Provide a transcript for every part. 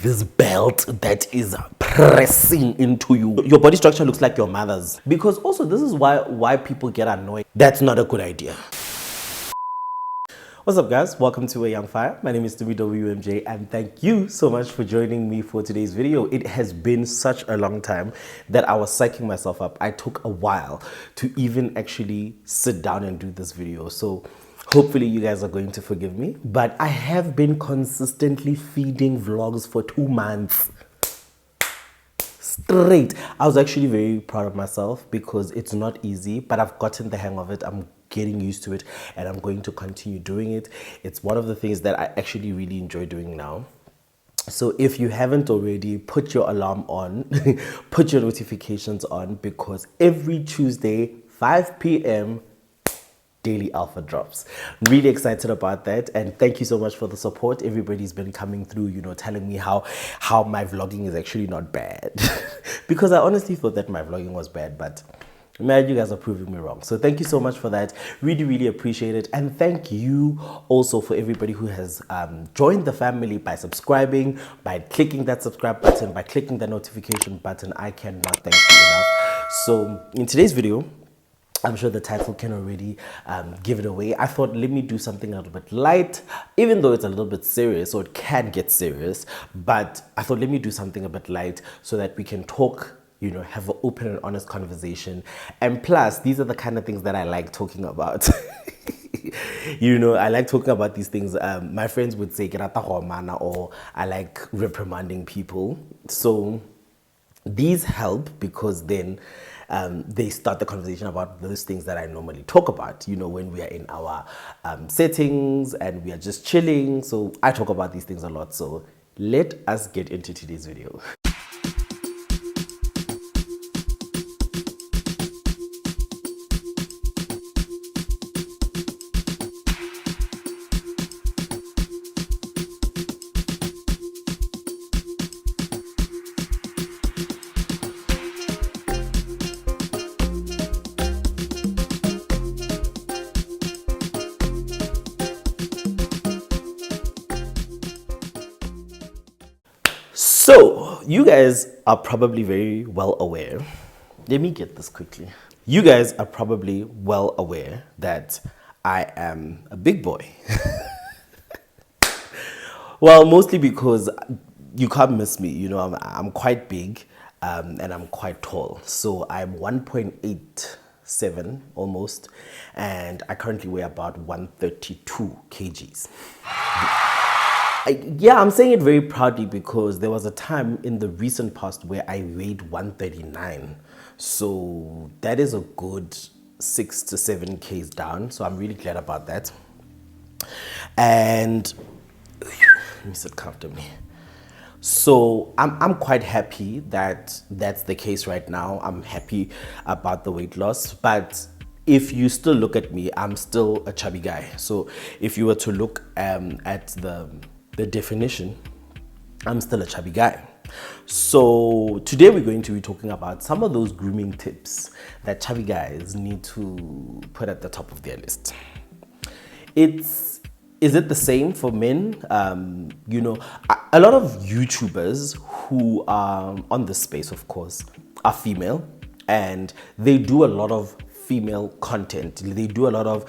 this belt that is pressing into you. Your body structure looks like your mother's. Because also this is why people get annoyed. That's not a good idea. What's up, guys? Welcome to A Young Fire. My name is Tumi WMJ and thank you so much for joining me for today's video. It has been such a long time that I was psyching myself up. I took a while to even actually sit down and do this video. So hopefully you guys are going to forgive me. But I have been consistently feeding vlogs for 2 months. Straight. I was actually very proud of myself because it's not easy, but I've gotten the hang of it. I'm getting used to it and I'm going to continue doing it. It's one of the things that I actually really enjoy doing now. So if you haven't already, put your alarm on, put your notifications on, because every Tuesday, 5 p.m, Daily Alpha drops. I'm really excited about that, and thank you so much for the support. Everybody's been coming through, telling me how my vlogging is actually not bad. Because I honestly thought that my vlogging was bad, but man, you guys are proving me wrong. So thank you so much for that. Really appreciate it. And thank you also for everybody who has joined the family by subscribing, by clicking that subscribe button, by clicking the notification button. I cannot thank you enough. So in today's video, I'm sure the title can already give it away. I thought, let me do something a little bit light, even though it's a little bit serious, or it can get serious. But I thought, let me do something a bit light so that we can talk, have an open and honest conversation. And plus, these are the kind of things that I like talking about. I like talking about these things. My friends would say, or I like reprimanding people. So these help because then they start the conversation about those things that I normally talk about, when we are in our settings and we are just chilling. So I talk about these things a lot. So let us get into today's video. So, you guys are probably very well aware. Let me get this quickly. You guys are probably well aware that I am a big boy. Well, mostly because you can't miss me. I'm quite big and I'm quite tall. So, I'm 1.87 almost, and I currently weigh about 132 kgs. Yeah, I'm saying it very proudly because there was a time in the recent past where I weighed 139. So that is a good 6 to 7 kgs down. So I'm really glad about that. And let me sit comfortably. So I'm quite happy that that's the case right now. I'm happy about the weight loss, but if you still look at me, I'm still a chubby guy. So if you were to look at the definition, I'm still a chubby guy. So today we're going to be talking about some of those grooming tips that chubby guys need to put at the top of their list. Is it the same for men? A lot of YouTubers who are on this space, of course, are female, and they do a lot of female content. They do a lot of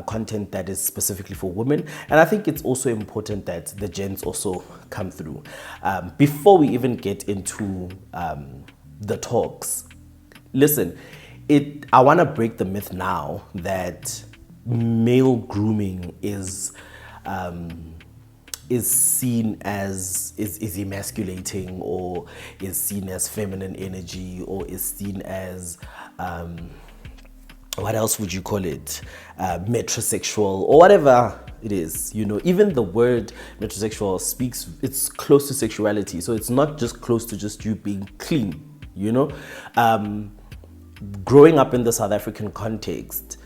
content that is specifically for women, and I think it's also important that the gents also come through. Before we even get into the talks, listen, I want to break the myth now that male grooming is seen as is emasculating, or is seen as feminine energy, or is seen as what else would you call it? Metrosexual, or whatever it is. Even the word metrosexual it's close to sexuality. So it's not just close to just you being clean, growing up in the South African context,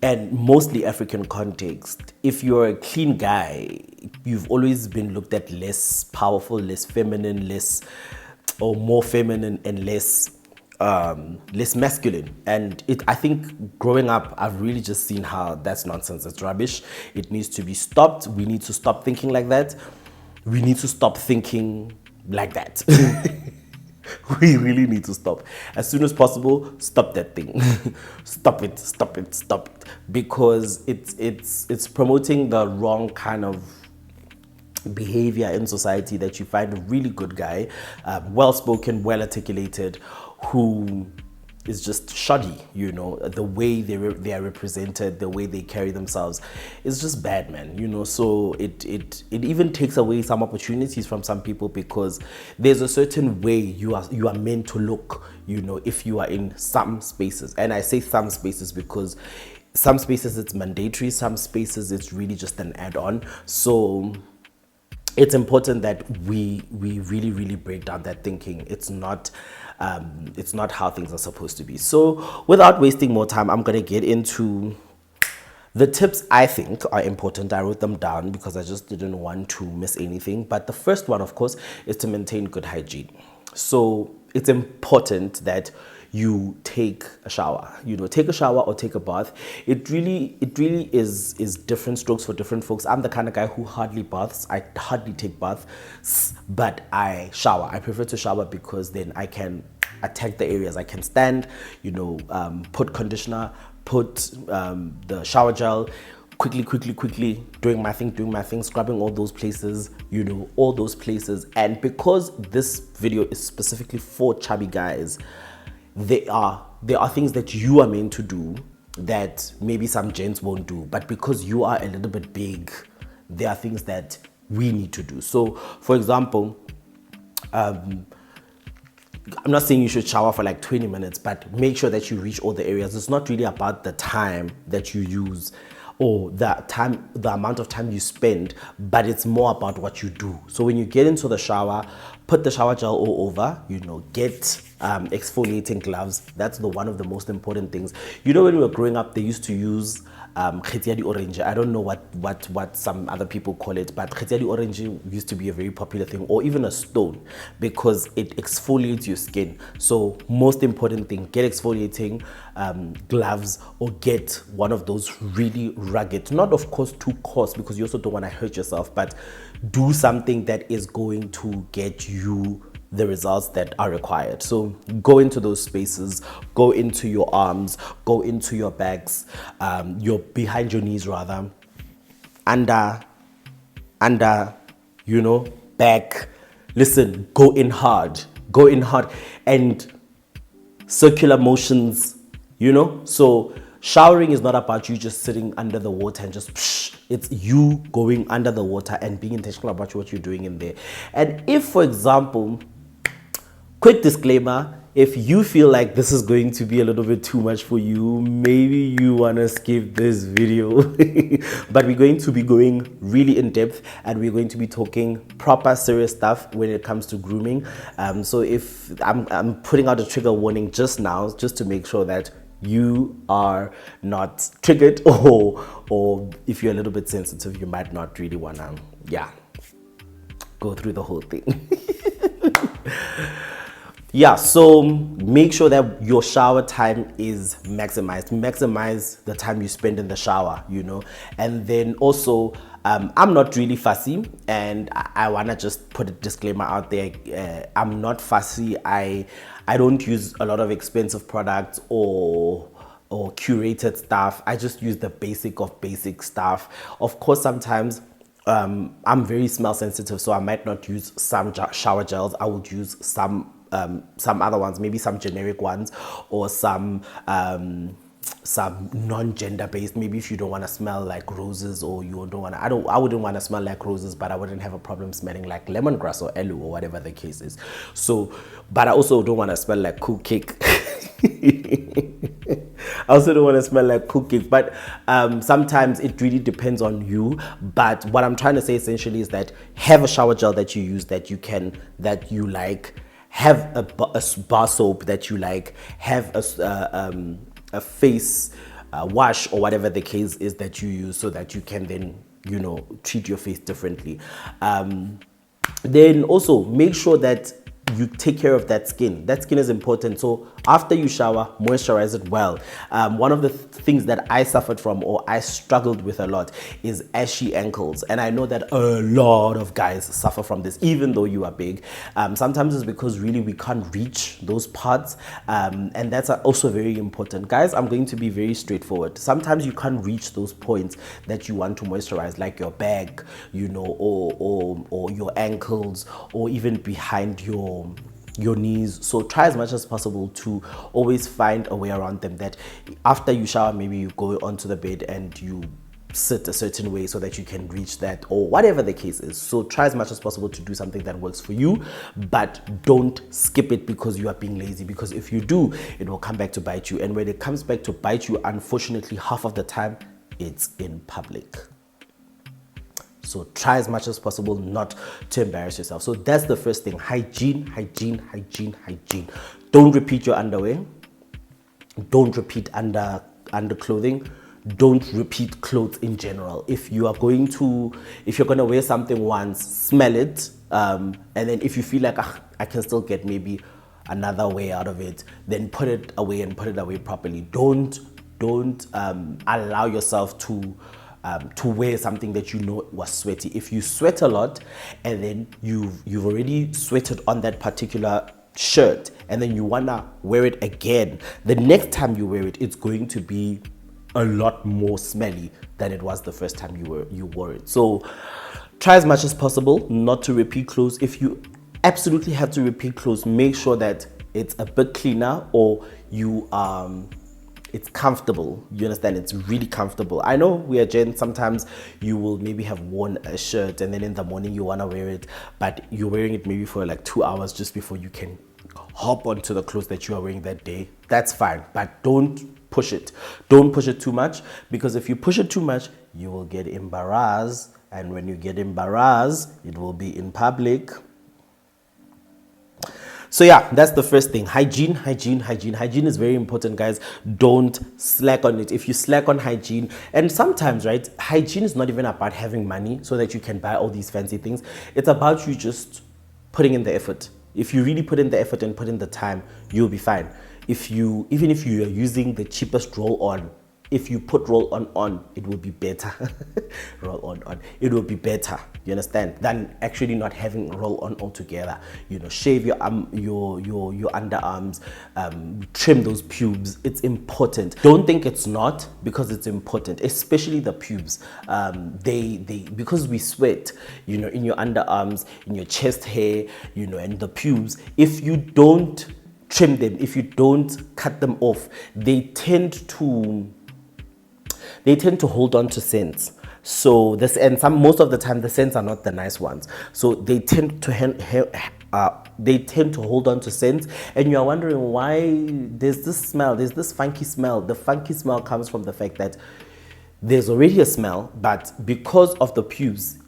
and mostly African context, if you're a clean guy, you've always been looked at less powerful, less feminine, or more feminine and less masculine. And I think growing up, I've really just seen how that's nonsense. It's rubbish. It needs to be stopped. We need to stop thinking like that. we need to stop thinking like that. We really need to stop as soon as possible. Stop that thing. Stop it, stop it, stop it, because it's promoting the wrong kind of behavior in society, that you find a really good guy, well spoken, well articulated, who is just shoddy. You know, the way they are represented, the way they carry themselves is just bad, man. You know, so it even takes away some opportunities from some people, because there's a certain way you are meant to look, you know, if you are in some spaces. And I say some spaces because some spaces it's mandatory, some spaces it's really just an add-on. So it's important that we really break down that thinking. It's not how things are supposed to be. So without wasting more time, I'm gonna get into the tips I think are important. I wrote them down because I just didn't want to miss anything. But the first one, of course, is to maintain good hygiene. So it's important that you take a shower, you know, take a shower or take a bath. It really is different strokes for different folks. I'm the kind of guy who hardly baths. I hardly take baths, but I shower. I prefer to shower because then I can attack the areas. I can stand, you know, put conditioner, put the shower gel, quickly doing my thing, scrubbing all those places, you know, all those places. And because this video is specifically for chubby guys, there are things that you are meant to do that maybe some gents won't do, but because you are a little bit big, there are things that we need to do. So for example, I'm not saying you should shower for like 20 minutes, but make sure that you reach all the areas. It's not really about the time that you use or the amount of time you spend, but it's more about what you do. So when you get into the shower, put the shower gel all over, you know, get exfoliating gloves. That's one of the most important things. You know, when we were growing up, they used to use khetiadi orange. I don't know what some other people call it, but khetiadi orange used to be a very popular thing, or even a stone, because it exfoliates your skin. So most important thing, get exfoliating gloves, or get one of those really rugged, not of course too coarse, because you also don't want to hurt yourself, but do something that is going to get you the results that are required. So go into those spaces, go into your arms, go into your backs, your behind your knees rather, under, you know, back. Listen, go in hard, and circular motions, you know. So showering is not about you just sitting under the water and just psh. It's you going under the water and being intentional about what you're doing in there. And if, for example, quick disclaimer, if you feel like this is going to be a little bit too much for you, maybe you want to skip this video. But we're going to be going really in depth, and we're going to be talking proper serious stuff when it comes to grooming. So if I'm putting out a trigger warning just now, just to make sure that you are not triggered, or if you're a little bit sensitive, you might not really want to go through the whole thing. Yeah, so make sure that your shower time is maximized. Maximize the time you spend in the shower, you know. And then also, I'm not really fussy, and I want to just put a disclaimer out there. I'm not fussy. I don't use a lot of expensive products or curated stuff. I just use the basic of basic stuff. Of course, sometimes I'm very smell sensitive, so I might not use some shower gels. I would use some other ones, maybe some generic ones, or some non-gender based. Maybe if you don't want to smell like roses, or you don't want to, I wouldn't want to smell like roses, but I wouldn't have a problem smelling like lemongrass or aloe or whatever the case is. So, but I also don't want to smell like cool cake. I also don't want to smell like cookies, but sometimes it really depends on you. But what I'm trying to say essentially is that have a shower gel that you use, that you like, have a bar soap that you like, have a face wash or whatever the case is that you use, so that you can then, you know, treat your face differently. Then also make sure that you take care of that skin. That skin is important. So after you shower, moisturize it well. One of the things that I suffered from, or I struggled with a lot, is ashy ankles. And I know that a lot of guys suffer from this, even though you are big. Sometimes it's because really we can't reach those parts. And that's also very important. Guys, I'm going to be very straightforward. Sometimes you can't reach those points that you want to moisturize, like your back, you know, or your ankles, or even behind your knees. So try as much as possible to always find a way around them, that after you shower, maybe you go onto the bed and you sit a certain way so that you can reach that, or whatever the case is. So try as much as possible to do something that works for you, but don't skip it because you are being lazy, because if you do, it will come back to bite you. And when it comes back to bite you, unfortunately, half of the time it's in public. So try as much as possible not to embarrass yourself. So that's the first thing. Hygiene, hygiene, hygiene, hygiene. Don't repeat your underwear. Don't repeat underclothing. Don't repeat clothes in general. If you're going to wear something once, smell it. And then if you feel like I can still get maybe another way out of it, then put it away, and put it away properly. Don't allow yourself to wear something that you know was sweaty. If you sweat a lot and then you've already sweated on that particular shirt, and then you wanna wear it again, the next time you wear it, it's going to be a lot more smelly than it was the first time you wore it. So try as much as possible not to repeat clothes. If you absolutely have to repeat clothes, make sure that it's a bit cleaner, or it's comfortable. You understand? It's really comfortable. I know we are gents. Sometimes you will maybe have worn a shirt and then in the morning you want to wear it, but you're wearing it maybe for like 2 hours just before you can hop onto the clothes that you are wearing that day. That's fine, but don't push it. Don't push it too much, because if you push it too much, you will get embarrassed. And when you get embarrassed, it will be in public. So yeah, that's the first thing. Hygiene, hygiene, hygiene. Hygiene is very important, guys. Don't slack on it. If you slack on hygiene, and sometimes, right, hygiene is not even about having money so that you can buy all these fancy things. It's about you just putting in the effort. If you really put in the effort and put in the time, you'll be fine. Even if you are using the cheapest roll-on, if you put roll-on, it will be better. Roll-on, it will be better. You understand? Than actually not having roll-on altogether. You know, shave your underarms, trim those pubes. It's important. Don't think it's not, because it's important, especially the pubes. Because we sweat, you know, in your underarms, in your chest hair, you know, and the pubes. If you don't trim them, if you don't cut them off, they tend to hold on to scents. So most of the time the scents are not the nice ones. So they tend to hold on to scents, and you are wondering why there's this smell, there's this funky smell. The funky smell comes from the fact that there's already a smell, but because of the pubes,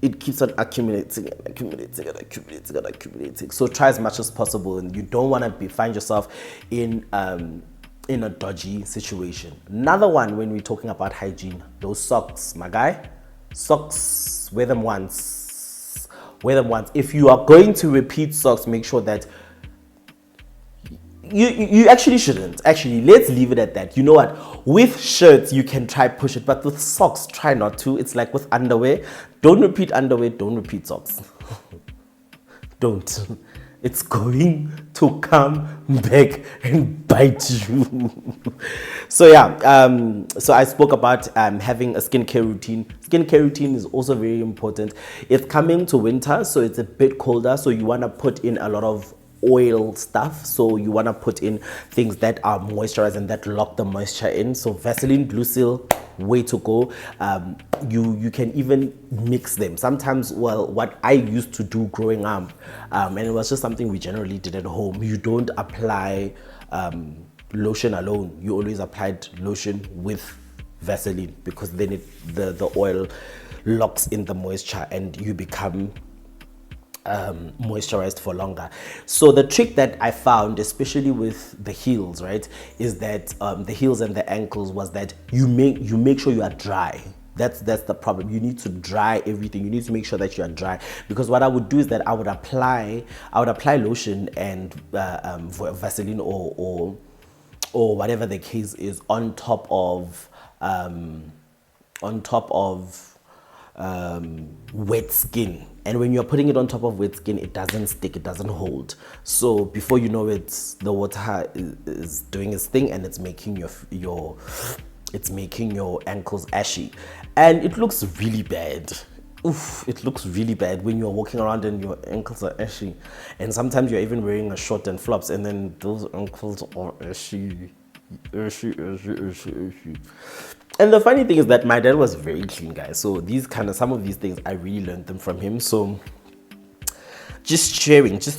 it keeps on accumulating and accumulating and accumulating and accumulating. So try as much as possible, and you don't want to find yourself in a dodgy situation. Another one, when we're talking about hygiene, those socks, my guy. Socks, wear them once. Wear them once. If you are going to repeat socks, make sure that you actually shouldn't. Actually, let's leave it at that. You know what? With shirts, you can try push it, but with socks, try not to. It's like with underwear. Don't repeat underwear. Don't repeat socks. Don't. It's going to come back and bite you. So yeah, so I spoke about having a skincare routine. Skincare routine is also very important. It's coming to winter, so it's a bit colder. So you want to put in a lot of oil stuff. So you want to put in things that are moisturized and that lock the moisture in. So Vaseline, Blue Seal, way to go. You can even mix them sometimes. Well, what I used to do growing up, and it was just something we generally did at home, you don't apply lotion alone. You always applied lotion with Vaseline, because then the oil locks in the moisture and you become moisturized for longer. So the trick that I found, especially with the heels, right, is that the heels and the ankles, was that you make sure you are dry. That's the problem. You need to dry everything. You need to make sure that you are dry, because what I would do is that I would apply lotion and Vaseline or whatever the case is on top of wet skin. And when you're putting it on top of wet skin, it doesn't stick, it doesn't hold. So before you know it, the water is doing its thing, and it's making your ankles ashy, and it looks really bad. Oof, it looks really bad when you're walking around and your ankles are ashy, and sometimes you're even wearing a short and flops, and then those ankles are ashy. And the funny thing is that my dad was very clean, guys. So some of these things I really learned them from him. So just sharing. So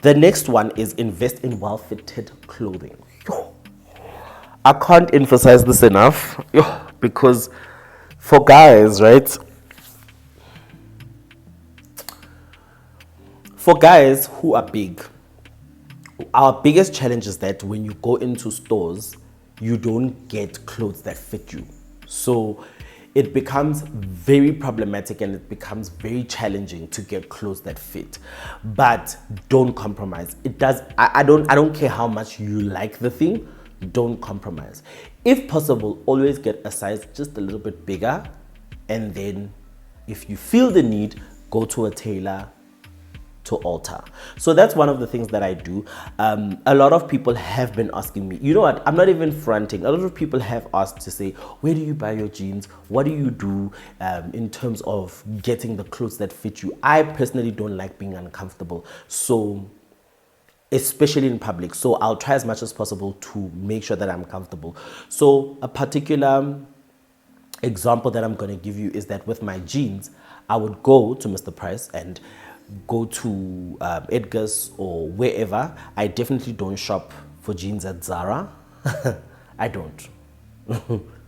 the next one is invest in well-fitted clothing. I can't emphasize this enough, because for guys, right? For guys who are big, our biggest challenge is that when you go into stores, you don't get clothes that fit you. So it becomes very problematic, and it becomes very challenging to get clothes that fit. But don't compromise. I don't care how much you like the thing, don't compromise. If possible, always get a size just a little bit bigger, and then if you feel the need, go to a tailor to alter. So that's one of the things that I do. A lot of people have been asking me, you know what, I'm not even fronting. A lot of people have asked to say, where do you buy your jeans? What do you do in terms of getting the clothes that fit you? I personally don't like being uncomfortable, so especially in public. So I'll try as much as possible to make sure that I'm comfortable. So a particular example that I'm going to give you is that with my jeans, I would go to Mr. Price and go to Edgar's or wherever. I definitely don't shop for jeans at Zara. I don't.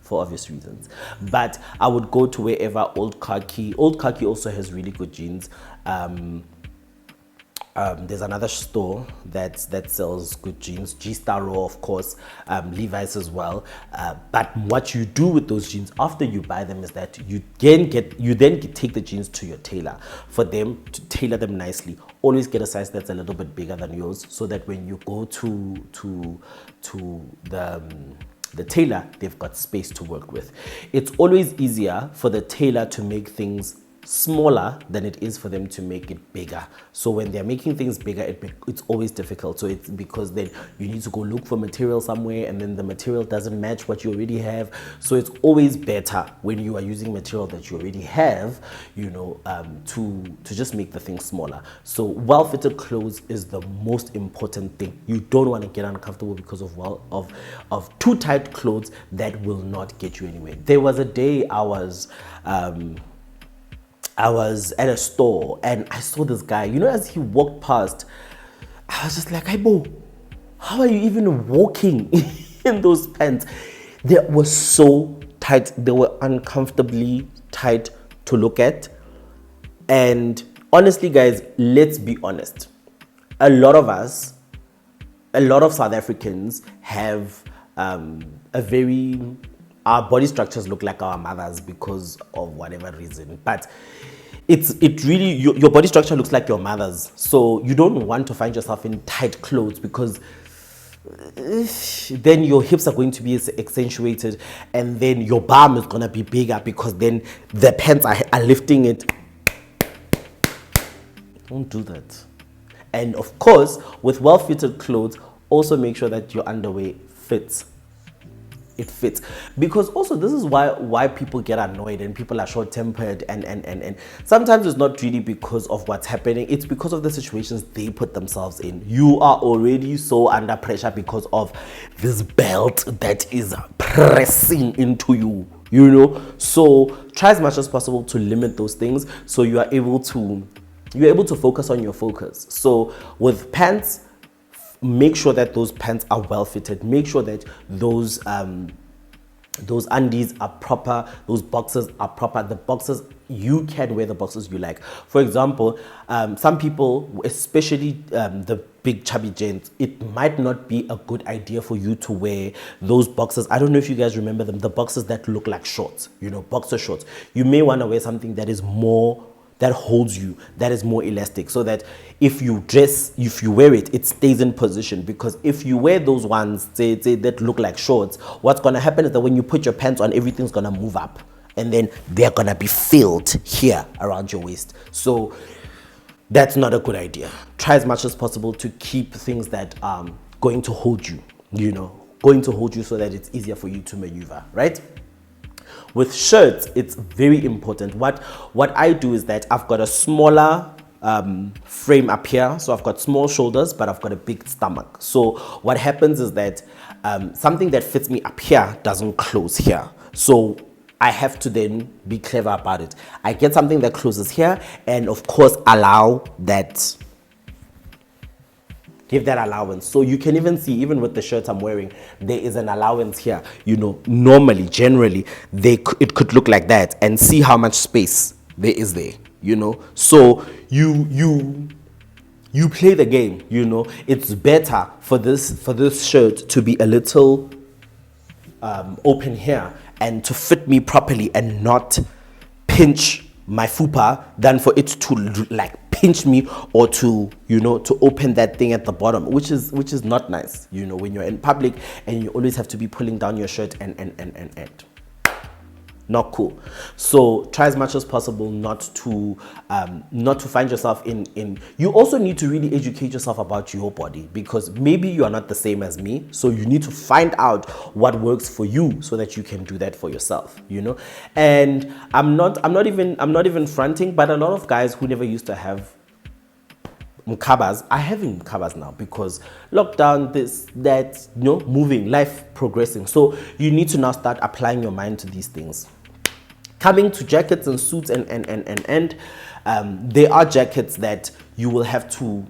For obvious reasons. But I would go to wherever. Old Khaki also has really good jeans. There's another store that sells good jeans, G-Star Raw, of course, Levi's as well. But what you do with those jeans after you buy them is that you then take the jeans to your tailor for them to tailor them nicely. Always get a size that's a little bit bigger than yours, so that when you go to the tailor, they've got space to work with. It's always easier for the tailor to make things smaller than it is for them to make it bigger. So when they're making things bigger, it's always difficult. So it's because then you need to go look for material somewhere, and then the material doesn't match what you already have. So it's always better when you are using material that you already have, to just make the thing smaller. So well-fitted clothes is the most important thing. You don't want to get uncomfortable because of too tight clothes that will not get you anywhere. There was a day I was at a store and I saw this guy, as he walked past, I was just like, hey, Bo, how are you even walking in those pants? They were so tight. They were uncomfortably tight to look at. And honestly, guys, let's be honest. A lot of South Africans have our body structures look like our mothers because of whatever reason, but it really, your body structure looks like your mother's. So you don't want to find yourself in tight clothes, because then your hips are going to be accentuated, and then your bum is going to be bigger because then the pants are lifting it. Don't do that. And of course, with well-fitted clothes, also make sure that your underwear fits. It fits, because also this is why people get annoyed and people are short-tempered, and sometimes it's not really because of what's happening, it's because of the situations they put themselves in. You are already so under pressure because of this belt that is pressing into you, so try as much as possible to limit those things so you're able to focus on your focus. So with pants, make sure that those pants are well fitted. Make sure that those undies are proper. Those boxers are proper. The boxers, you can wear the boxers you like. For example, some people, especially the big chubby gents, it might not be a good idea for you to wear those boxers. I don't know if you guys remember them, the boxers that look like shorts, boxer shorts. You may want to wear something that is more, that holds you, that is more elastic, so that if you wear it, it stays in position. Because if you wear those ones that look like shorts, what's going to happen is that when you put your pants on, everything's going to move up, and then they're going to be filled here around your waist. So that's not a good idea. Try as much as possible to keep things that are going to hold you, going to hold you so that it's easier for you to maneuver, right? With shirts, it's very important. What I do is that I've got a smaller frame up here. So I've got small shoulders, but I've got a big stomach. So what happens is that something that fits me up here doesn't close here. So I have to then be clever about it. I get something that closes here, and of course allow that, give that allowance. So you can even see, even with the shirt I'm wearing, there is an allowance here. Normally, generally, it could look like that, and see how much space there is there, So you play the game, It's better for this shirt to be a little open here and to fit me properly and not pinch my fupa than for it to like pinch me, or to to open that thing at the bottom, which is not nice, when you're in public and you always have to be pulling down your shirt and not cool. So try as much as possible not to find yourself in. You also need to really educate yourself about your body, because maybe you are not the same as me. So you need to find out what works for you so that you can do that for yourself, And I'm not even fronting, but a lot of guys who never used to have mkhabas are having mkhabas now, because lockdown, this, that, moving, life progressing. So you need to now start applying your mind to these things. Coming to jackets and suits, and there are jackets that you will have to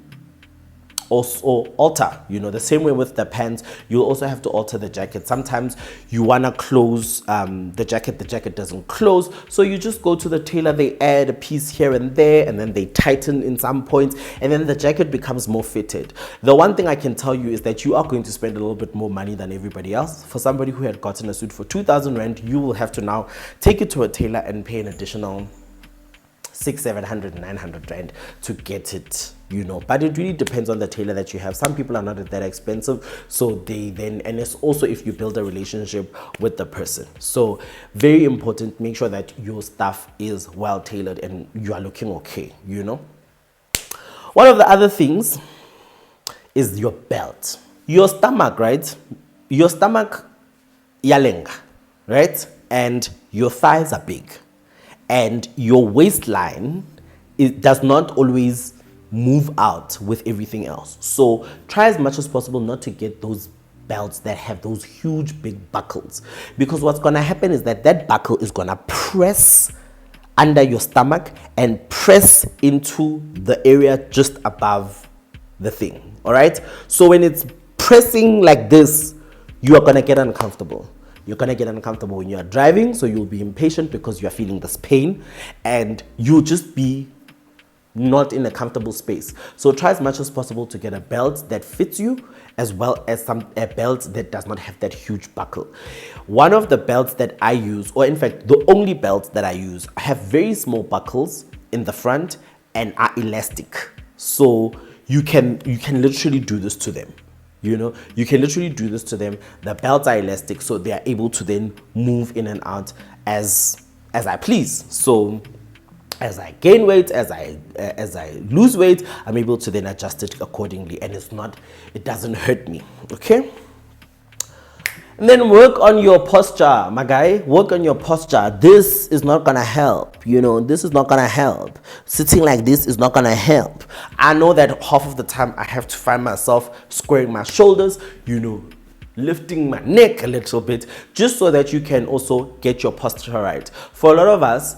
also alter, the same way with the pants, you'll also have to alter the jacket. Sometimes you want to close the jacket doesn't close, so you just go to the tailor, they add a piece here and there, and then they tighten in some points, and then the jacket becomes more fitted. The one thing I can tell you is that you are going to spend a little bit more money than everybody else. For somebody who had gotten a suit for 2,000 rand, you will have to now take it to a tailor and pay an additional 600, 700, 900 rand to get it, but it really depends on the tailor that you have. Some people are not that expensive, so and it's also if you build a relationship with the person. So very important, make sure that your stuff is well tailored and you are looking okay, One of the other things is your belt. Your stomach, right? Your stomach, yalenga, right? And your thighs are big. And your waistline, it does not always move out with everything else. So try as much as possible not to get those belts that have those huge big buckles, because what's going to happen is that buckle is going to press under your stomach and press into the area just above the thing. All right, so when it's pressing like this, you are going to get uncomfortable. You're going to get uncomfortable when you're driving, so you'll be impatient because you're feeling this pain, and you'll just be not in a comfortable space. So try as much as possible to get a belt that fits you, as well as a belt that does not have that huge buckle. One of the belts that I use, or in fact the only belts that I use, have very small buckles in the front and are elastic. So you can literally do this to them. You can literally do this to them. The belts are elastic, so they are able to then move in and out as I please. So as I gain weight, as I lose weight, I'm able to then adjust it accordingly, and it doesn't hurt me. Okay. And then work on your posture, my guy. Work on your posture. This is not gonna help. This is not gonna help. Sitting like this is not gonna help. I know that half of the time I have to find myself squaring my shoulders, lifting my neck a little bit, just so that you can also get your posture right. For a lot of us,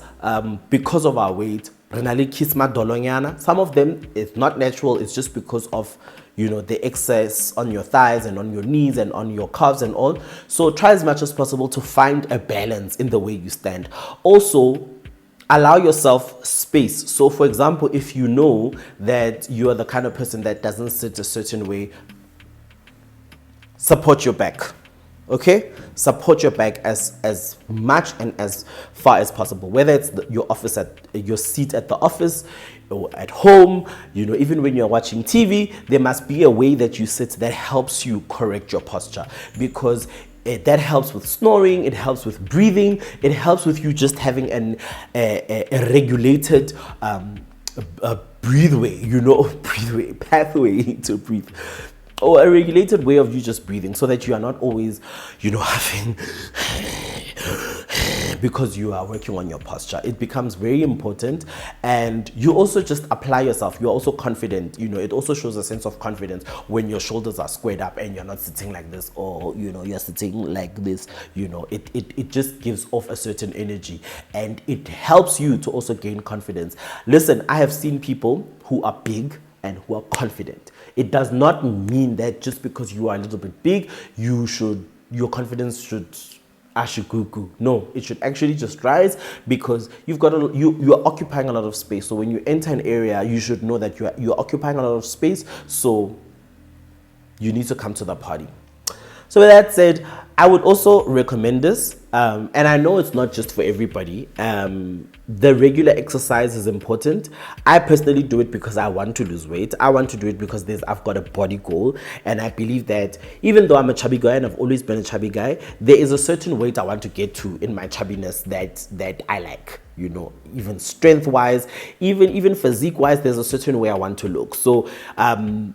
because of our weight, some of them, it's not natural, it's just because of the excess on your thighs and on your knees and on your calves and all. So try as much as possible to find a balance in the way you stand. Also, allow yourself space. So for example, if you know that you are the kind of person that doesn't sit a certain way, support your back. Okay, support your back as much and as far as possible, whether it's your office, at your seat at the office or at home. You know, even when you're watching TV, there must be a way that you sit that helps you correct your posture, because that helps with snoring, it helps with breathing, it helps with you just having a regulated a breatheway, you know, breatheway, pathway to breathe, or a regulated way of you just breathing, so that you are not always, you know, having because you are working on your posture. It becomes very important, and you also just apply yourself. You're also confident. You know, it also shows a sense of confidence when your shoulders are squared up and you're not sitting like this, or you know, you're sitting like this. You know, it just gives off a certain energy, and it helps you to also gain confidence. Listen, I have seen people who are big and who are confident. It does not mean that just because you are a little bit big, your confidence should ashugugu. No, it should actually just rise, because you've got you are occupying a lot of space. So when you enter an area, you should know that you're occupying a lot of space. So you need to come to the party. So with that said, I would also recommend this, and I know it's not just for everybody. The regular exercise is important. I personally do it because I want to lose weight. I want to do it because I've got a body goal, and I believe that even though I'm a chubby guy and I've always been a chubby guy, there is a certain weight I want to get to in my chubbiness that I like. You know, even strength wise, even physique wise, there's a certain way I want to look. So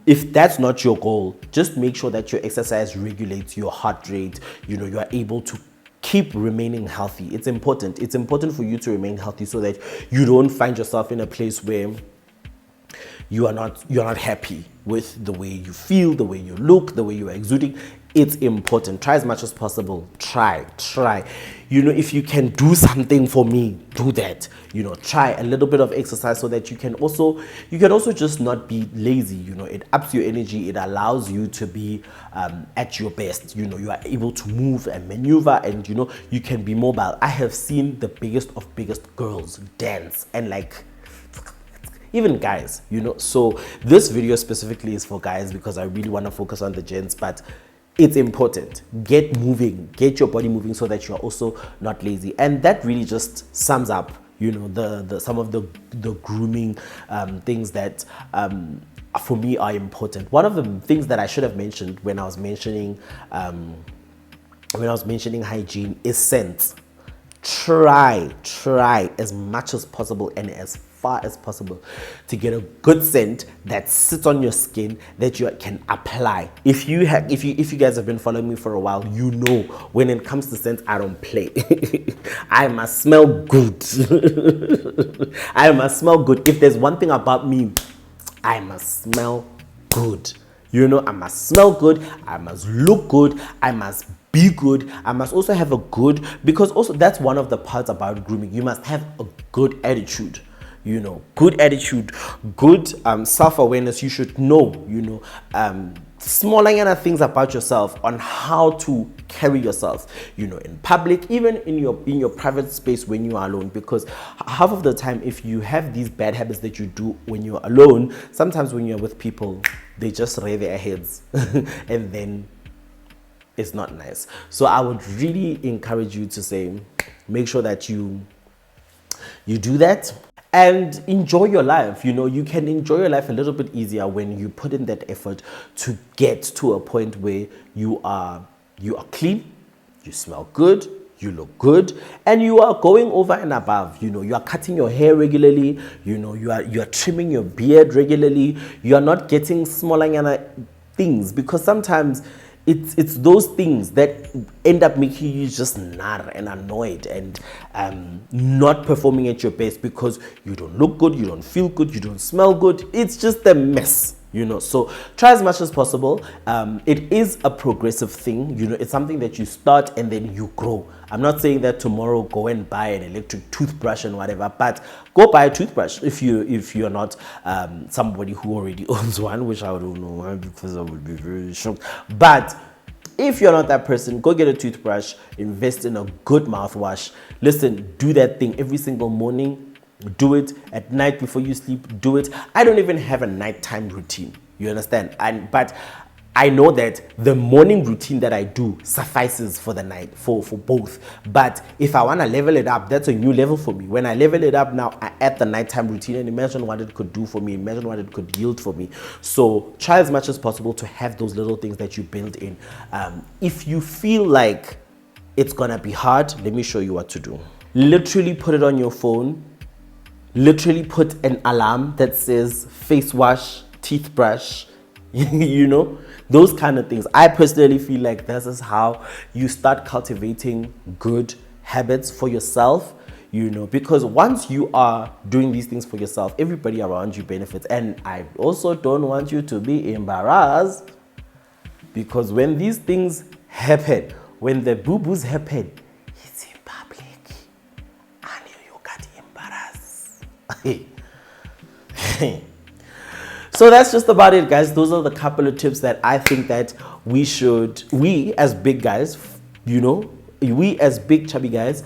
if that's not your goal, just make sure that your exercise regulates your heart rate. You know, you are able to keep remaining healthy. It's important. It's important for you to remain healthy, so that you don't find yourself in a place where you're not happy with the way you feel, the way you look, the way you are exuding. It's important. Try as much as possible. Try. You know, if you can do something for me, do that. You know, try a little bit of exercise, so that you can also just not be lazy. You know, it ups your energy. It allows you to be at your best. You know, you are able to move and maneuver, and you know, you can be mobile. I have seen the biggest of biggest girls dance, and like, even guys, you know. So this video specifically is for guys, because I really want to focus on the gents, but it's important. Get moving, get your body moving, so that you're also not lazy. And that really just sums up, you know, the some of the grooming things that for me are important. One of the things that I should have mentioned when I was mentioning hygiene is scent. Try as much as possible and as far as possible to get a good scent that sits on your skin, that you can apply. If you guys have been following me for a while, you know when it comes to scent, I don't play. I must smell good. I must smell good. If there's one thing about me, I must smell good. You know, I must smell good, I must look good, I must be good, I must also have a good, because also that's one of the parts about grooming. You must have a good attitude. You know, good attitude, good self-awareness. You should know, you know, smaller things about yourself, on how to carry yourself, you know, in public, even in your private space when you are alone. Because half of the time, if you have these bad habits that you do when you're alone, sometimes when you're with people, they just rear their heads and then it's not nice. So I would really encourage you to say, make sure that you do that. And enjoy your life. You know, you can enjoy your life a little bit easier when you put in that effort to get to a point where you are clean, you smell good, you look good, and you are going over and above. You know, you are cutting your hair regularly, you know, you are trimming your beard regularly, you are not getting smaller things, because sometimes it's those things that end up making you just nar and annoyed and not performing at your best, because you don't look good, you don't feel good, you don't smell good. It's just a mess, you know. So try as much as possible. It is a progressive thing, you know. It's something that you start and then you grow. I'm not saying that tomorrow go and buy an electric toothbrush and whatever, but go buy a toothbrush if you're not somebody who already owns one, which I don't know, because I would be very shocked. But If you're not that person, go get a toothbrush, invest in a good mouthwash. Listen, do that thing every single morning. Do it at night before you sleep. Do it. I don't even have a nighttime routine. You understand? But I know that the morning routine that I do suffices for the night, for both. But if I want to level it up, that's a new level for me. When I level it up now, I add the nighttime routine and imagine what it could do for me. Imagine what it could yield for me. So try as much as possible to have those little things that you build in. If you feel like it's going to be hard, let me show you what to do. Literally put it on your phone. Literally put an alarm that says face wash, teeth brush, you know, those kind of things. I personally feel like this is how you start cultivating good habits for yourself, you know, because once you are doing these things for yourself, everybody around you benefits. And I also don't want you to be embarrassed, because when these things happen, when the boo-boos happen, it's in public and you got embarrassed. So that's just about it, guys. Those are the couple of tips that I think that we as big guys, you know, we as big chubby guys,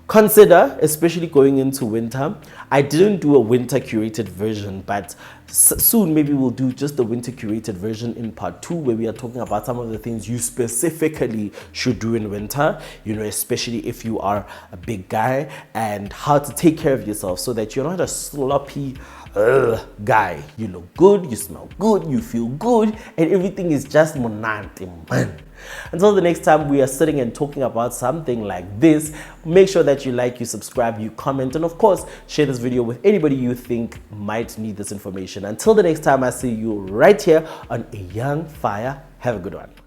consider, especially going into winter. I didn't do a winter curated version, but soon maybe we'll do just the winter curated version in part 2, where we are talking about some of the things you specifically should do in winter, you know, especially if you are a big guy, and how to take care of yourself so that you're not a sloppy guy. You look good, you smell good, you feel good, and everything is just monante, man. Until the next time we are sitting and talking about something like this, make sure that you like, you subscribe, you comment, and of course, share this video with anybody you think might need this information. Until the next time I see you right here on A Young Fire, have a good one.